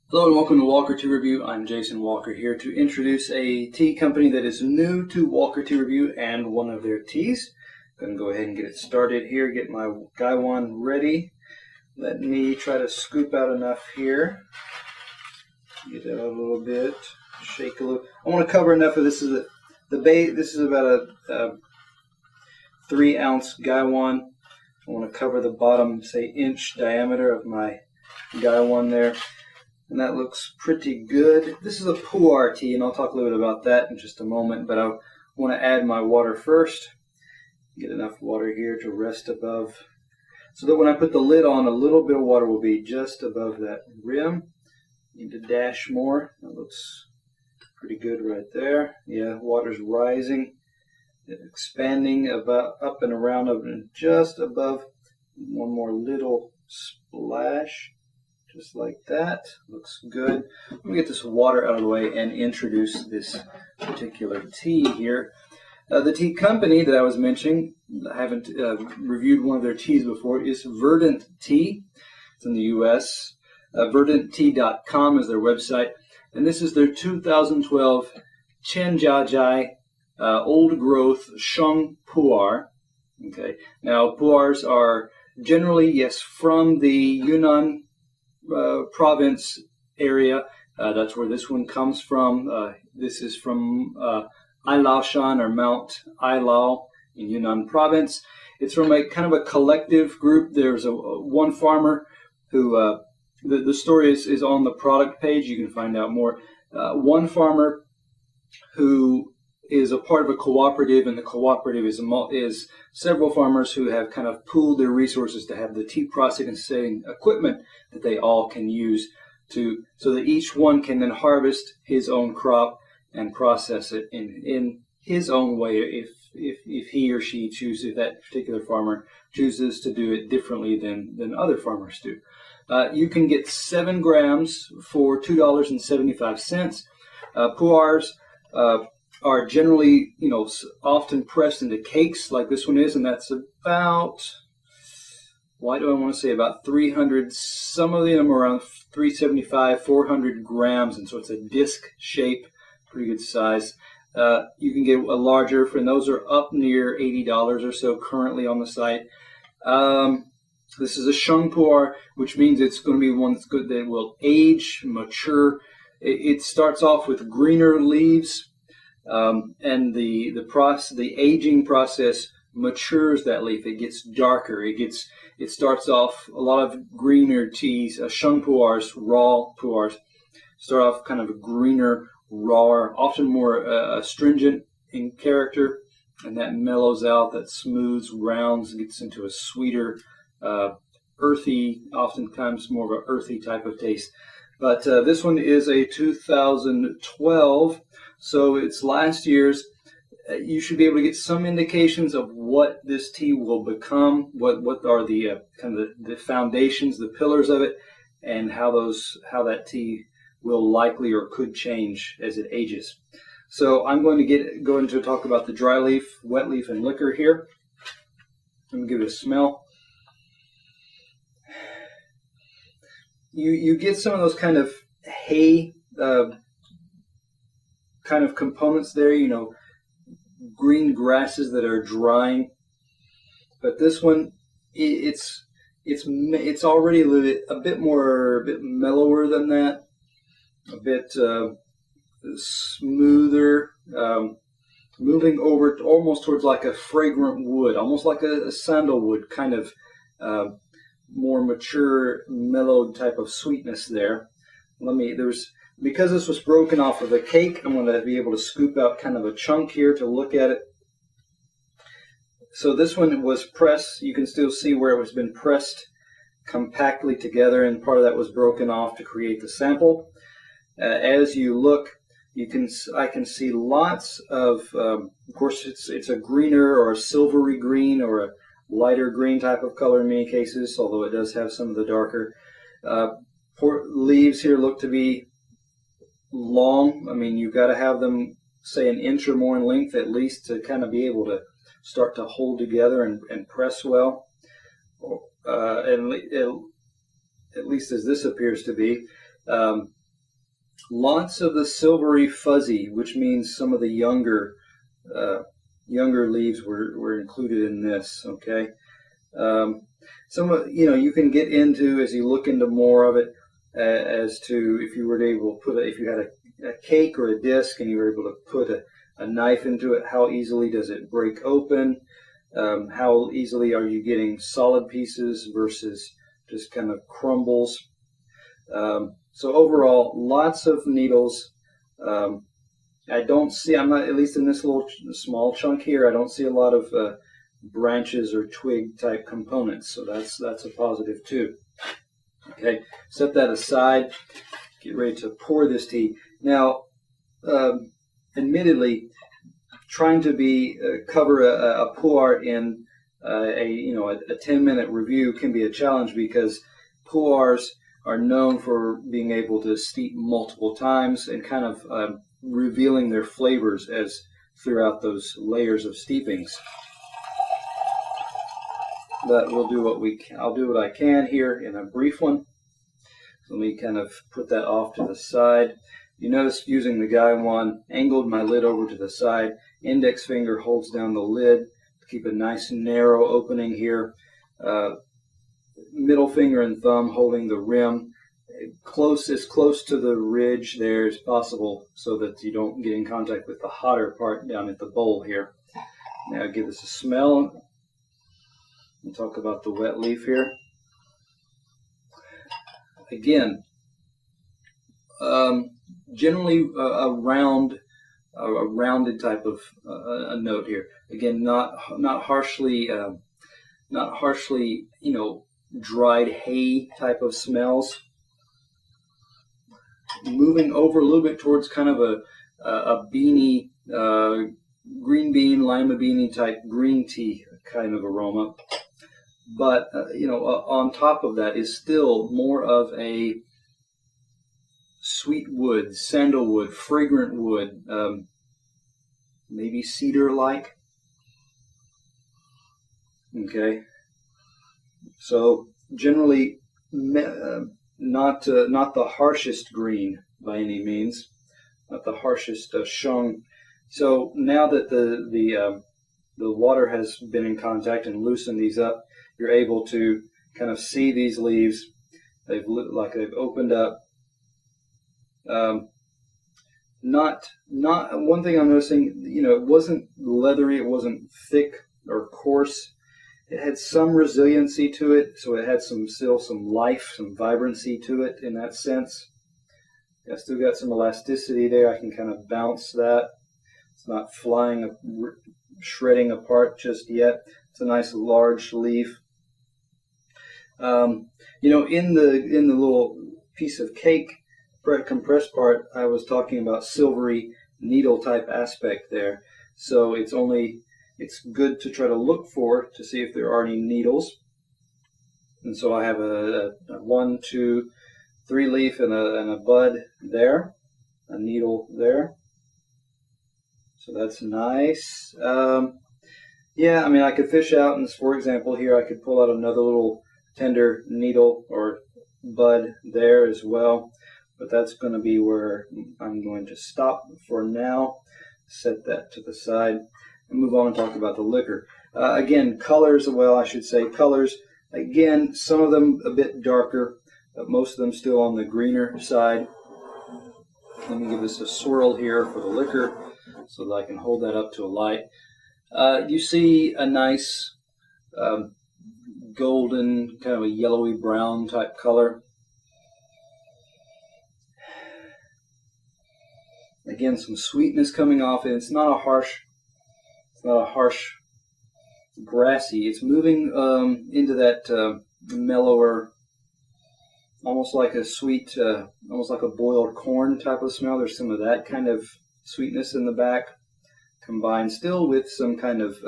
Hello and welcome to Walker Tea Review. I'm Jason Walker here to introduce a tea company that is new to Walker Tea Review and one of their teas. I'm going to go ahead and get it started here, get my Gaiwan ready. Let me try to scoop out enough here. Get it out a little bit, shake a little. I want to cover enough of this. This is about a 3-ounce Gaiwan. I want to cover the bottom, say, inch diameter of my Gaiwan there. And that looks pretty good. This is a pu'er tea, and I'll talk a little bit about that in just a moment, but I want to add my water first. Get enough water here to rest above, so that when I put the lid on, a little bit of water will be just above that rim. Need to dash more. That looks pretty good right there. Yeah, water's rising, expanding about up and around and just above. One more little splash. Just like that. Looks good. Let me get this water out of the way and introduce this particular tea here. The tea company that I was mentioning, I haven't reviewed one of their teas before, is Verdant Tea. It's in the U.S. Verdanttea.com is their website. And this is their 2012 Qianjiazhai Old Growth Sheng pu'er. Okay. Now, pu'ers are generally, yes, from the Yunnan province area. That's where this one comes from. This is from Ailaoshan or Mount Ailao in Yunnan province. It's from a kind of a collective group. There's one farmer who, the story is on the product page. You can find out more. One farmer who is a part of a cooperative, and the cooperative is several farmers who have kind of pooled their resources to have the tea processing equipment that they all can use so that each one can then harvest his own crop and process it in his own way if he or she chooses, if that particular farmer chooses to do it differently than other farmers do. You can get 7 grams for $2.75. Pu'ers are generally, often pressed into cakes like this one is, and that's about, why do I want to say about 300, some of them are around 375, 400 grams, and so it's a disc shape, pretty good size. You can get a larger, and those are up near $80 or so currently on the site. This is a Sheng pu'er, which means it's going to be one that's good, that will age, mature. It starts off with greener leaves, and the aging process matures that leaf. It gets darker. It starts off a lot of greener teas. Sheng pu'ers, raw pu'ers, start off kind of a greener, rawer, often more astringent in character, and that mellows out, that smooths, rounds, gets into a sweeter, earthy, oftentimes more of an earthy type of taste. But this one is a 2012, so it's last year's. You should be able to get some indications of what this tea will become, what are the kind of the foundations, the pillars of it, and how that tea will likely or could change as it ages. So I'm going to go into talk about the dry leaf, wet leaf, and liquor here. Let me give it a smell. You get some of those kind of hay kind of components there, green grasses that are drying. But this one, it's already a bit mellower than that, a bit smoother, moving over almost towards like a fragrant wood, almost like a sandalwood kind of more mature, mellowed type of sweetness there. Because this was broken off of the cake, I'm going to be able to scoop out kind of a chunk here to look at it. So this one was pressed. You can still see where it was been pressed compactly together, and part of that was broken off to create the sample. As you look, I can see lots of course, it's a greener or a silvery green or a lighter green type of color in many cases, although it does have some of the darker. Leaves here look to be long. I mean, you've got to have them, say, an inch or more in length at least to kind of be able to start to hold together and press well. And at least as this appears to be. Lots of the silvery fuzzy, which means some of the younger leaves were included in this. Okay, some of, you can get into, as you look into more of it, as to if you were able to put if you had a cake or a disc and you were able to put a knife into it, how easily does it break open? How easily are you getting solid pieces versus just kind of crumbles? So overall, lots of needles. I don't see, I'm not, at least in this little small chunk here, I don't see a lot of branches or twig type components. So that's a positive too. Okay, set that aside. Get ready to pour this tea. Now, admittedly, trying to cover a pu'er in a 10-minute review can be a challenge, because pu'ers are known for being able to steep multiple times and kind of revealing their flavors as throughout those layers of steepings. But we'll do I'll do what I can here in a brief one. So let me kind of put that off to the side. You notice using the guy one, angled my lid over to the side. Index finger holds down the lid to keep a nice narrow opening here. Middle finger and thumb holding the rim as close to the ridge there as possible, so that you don't get in contact with the hotter part down at the bowl here. Now give this a smell. We'll talk about the wet leaf here. Again, generally a rounded type of a note here. Again, not harshly, dried hay type of smells. Moving over a little bit towards kind of a beany, green bean, lima beany type green tea kind of aroma. But on top of that is still more of a sweet wood, sandalwood, fragrant wood, maybe cedar-like. Okay, so generally not the harshest green by any means, not the harshest Sheng. So now that the water has been in contact and loosened these up, you're able to kind of see these leaves. They've opened up. Not one thing I'm noticing, it wasn't leathery, it wasn't thick or coarse. It had some resiliency to it, so it had still some life, some vibrancy to it in that sense. I still got some elasticity there. I can kind of bounce that. It's not flying, shredding apart just yet. It's a nice large leaf. In the little piece of cake compressed part, I was talking about silvery needle type aspect there. So it's good to try to look to see if there are any needles. And so I have a 1, 2, 3 leaf and a bud there, a needle there. So that's nice. I could fish out, and for example here I could pull out another little tender needle or bud there as well. But that's going to be where I'm going to stop for now. Set that to the side and move on and talk about the liquor. Again, colors. Again, some of them a bit darker, but most of them still on the greener side. Let me give this a swirl here for the liquor so that I can hold that up to a light. You see a nice golden, kind of a yellowy brown type color. Again, some sweetness coming off it. It's not a harsh grassy. It's moving into that mellower, almost like a sweet, almost like a boiled corn type of smell. There's some of that kind of sweetness in the back, combined still with some kind of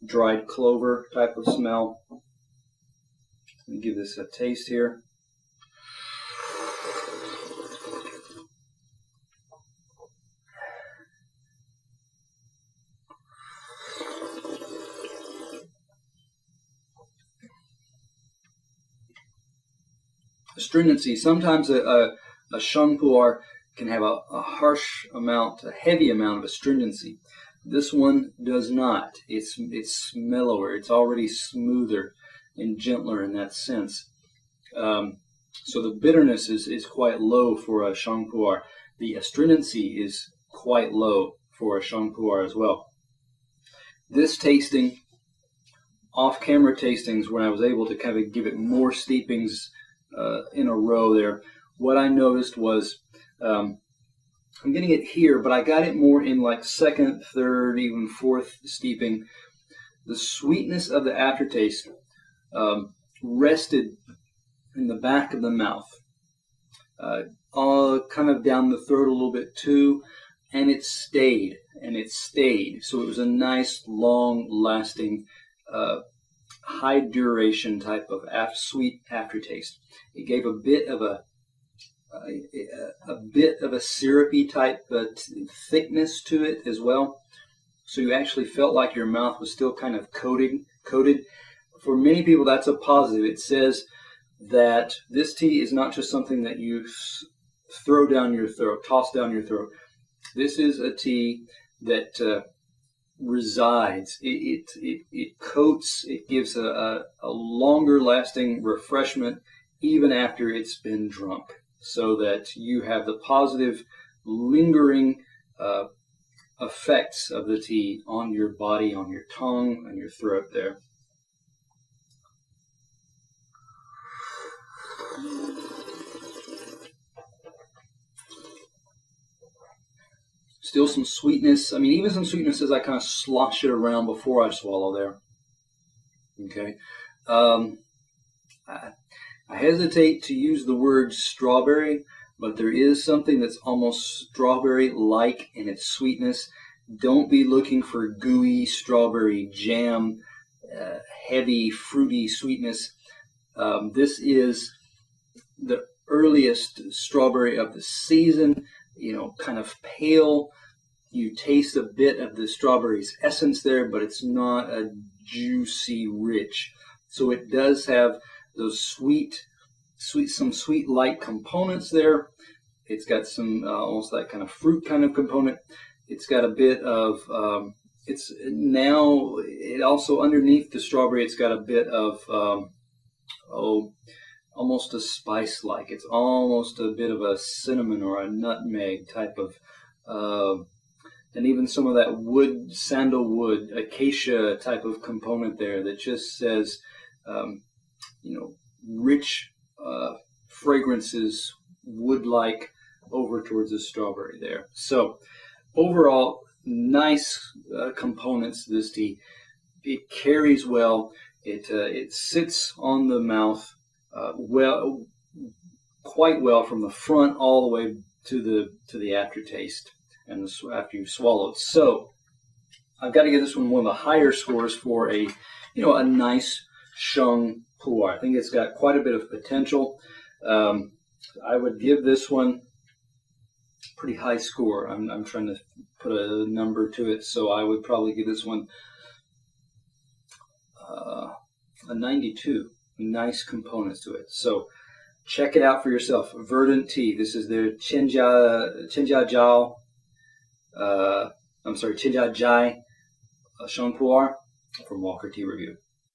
dried clover type of smell. Let me give this a taste here. Astringency. Sometimes a A Sheng pu'er can have a harsh amount, a heavy amount of astringency. This one does not. It's mellower. It's already smoother and gentler in that sense. So the bitterness is quite low for a Sheng pu'er. The astringency is quite low for a Sheng pu'er as well. This tasting, off-camera tastings, when I was able to kind of give it more steepings in a row there, what I noticed was I'm getting it here, but I got it more in like second, third, even fourth steeping. The sweetness of the aftertaste rested in the back of the mouth, kind of down the throat a little bit too, and it stayed, So it was a nice, long-lasting, high-duration type of sweet aftertaste. It gave a bit of a syrupy type thickness to it as well. So you actually felt like your mouth was still kind of coated. For many people, that's a positive. It says that this tea is not just something that you throw down your throat, toss down your throat. This is a tea that resides. It coats. It gives a longer lasting refreshment even after it's been drunk, so that you have the positive, lingering effects of the tea on your body, on your tongue, on your throat there. Still some sweetness. I mean, even some sweetness as I kind of slosh it around before I swallow there. Okay. I hesitate to use the word strawberry, but there is something that's almost strawberry-like in its sweetness. Don't be looking for gooey strawberry jam, heavy, fruity sweetness. This is the earliest strawberry of the season, kind of pale. You taste a bit of the strawberry's essence there, but it's not a juicy, rich. So it does have those some sweet light components there. It's got some almost that kind of fruit kind of component. It's got a bit of it also underneath the strawberry. It's got a bit of almost a spice like. It's almost a bit of a cinnamon or a nutmeg type of, and even some of that sandalwood, acacia type of component there that just says, rich fragrances, wood-like over towards the strawberry there. So overall, nice components to this tea. It carries well. It sits on the mouth quite well from the front all the way to the aftertaste and after you've swallowed. So I've got to give this one of the higher scores for a nice Sheng pu'er. I think it's got quite a bit of potential. I would give this one a pretty high score. I'm trying to put a number to it, so I would probably give this one a 92. Nice components to it. So check it out for yourself. Verdant tea. This is their Qianjiazhai Sheng pu'er from Walker Tea Review.